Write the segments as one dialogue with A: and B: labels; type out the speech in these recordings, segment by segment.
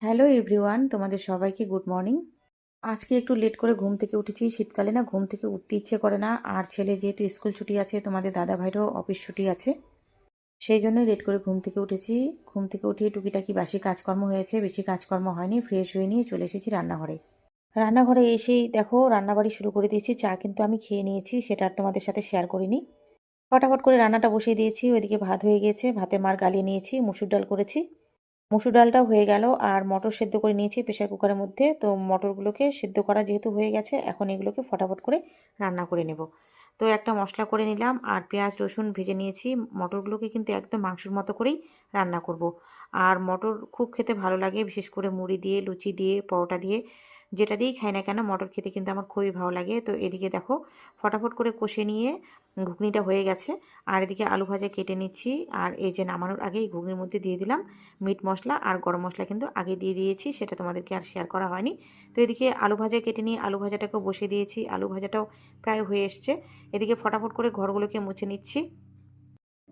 A: Hello everyone, তোমাদের সবাইকে good morning. আজকে একটু লেট করে ঘুম থেকে উঠেছি। শীতকালে না ঘুম থেকে উঠতে ইচ্ছে করে না, আর ছেলে যেহেতু স্কুল ছুটি আছে, তোমাদের দাদা ভাইরও অফিস ছুটি আছে, সেই জন্যই লেট করে ঘুম থেকে উঠেছি। ঘুম থেকে উঠিয়ে টুকিটাকি বাসি কাজকর্ম হয়েছে, বেশি কাজকর্ম হয়নি। ফ্রেশ হয়ে নিয়ে চলে এসেছি রান্নাঘরে। রান্নাঘরে এসেই দেখো রান্নাবাড়ি শুরু করে দিয়েছি। চা কিন্তু আমি খেয়ে নিয়েছি, সেটা আর তোমাদের সাথে শেয়ার করিনি। ফটাফট করে রান্নাটা বসিয়ে দিয়েছি। ওইদিকে ভাত হয়ে গিয়েছে, ভাতের মার গালিয়ে নিয়েছি, মুসুর ডাল করেছি। মুসুর ডালটাও হয়ে গেল, আর মটর সেদ্ধ করে নিয়েছি প্রেশার কুকারের মধ্যে। তো মটরগুলোকে সেদ্ধ করা যেহেতু হয়ে গেছে, এখন এগুলোকে ফটাফট করে রান্না করে নেব। তো একটা মশলা করে নিলাম, আর পেঁয়াজ রসুন ভেজে নিয়েছি। মটরগুলোকে কিন্তু একদম মাংসের মতো করেই রান্না করব। আর মটর খুব খেতে ভালো লাগে, বিশেষ করে মুড়ি দিয়ে, লুচি দিয়ে, পরোটা দিয়ে, যেটা দিয়েই খাই না কেন মটর খেতে কিন্তু আমার খুবই ভালো লাগে। তো এদিকে দেখো ফটাফট করে কষে নিয়ে ঘুগনিটা হয়ে গেছে। আর এদিকে আলু ভাজা কেটে নিচ্ছি। আর এই যে নামানোর আগেই ঘুগনির মধ্যে দিয়ে দিলাম মিট মশলা আর গরম মশলা, কিন্তু আগে দিয়ে দিয়েছি, সেটা তোমাদেরকে আর শেয়ার করা হয়নি। তো এদিকে আলু ভাজা কেটে নিয়ে আলু ভাজাটাকেও বসিয়ে দিয়েছি। আলু ভাজাটাও প্রায় হয়ে এসছে। এদিকে ফটাফট করে ঘরগুলোকে মুছে নিচ্ছি।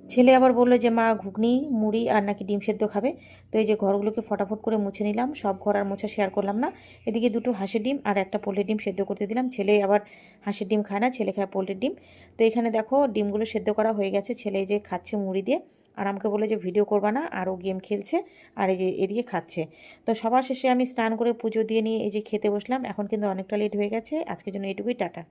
A: ছেলে আবার বললো যে মা ঘুগনি, মুড়ি আর নাকি ডিম সেদ্ধ খাবে। তো এই যে ঘরগুলোকে ফটাফট করে মুছে নিলাম। সব ঘর আর মোছা শেয়ার করলাম না। এদিকে দুটো হাঁসের ডিম আর একটা পোলট্রির ডিম সেদ্ধ করতে দিলাম। ছেলে আবার হাঁসের ডিম খায় না, ছেলে খায় পোলট্রির ডিম। তো এখানে দেখো ডিমগুলো সেদ্ধ করা হয়ে গেছে। ছেলে এই যে খাচ্ছে মুড়ি দিয়ে, আর আমাকে বলে যে ভিডিও করবা না, আর ও গেম খেলছে, আর এই যে এদিকে খাচ্ছে। তো সবার শেষে আমি স্নান করে পুজো দিয়ে নিয়ে এই যে খেতে বসলাম। এখন কিন্তু অনেকটা লেট হয়ে গেছে, আজকের জন্য এটুকুই, টাটা।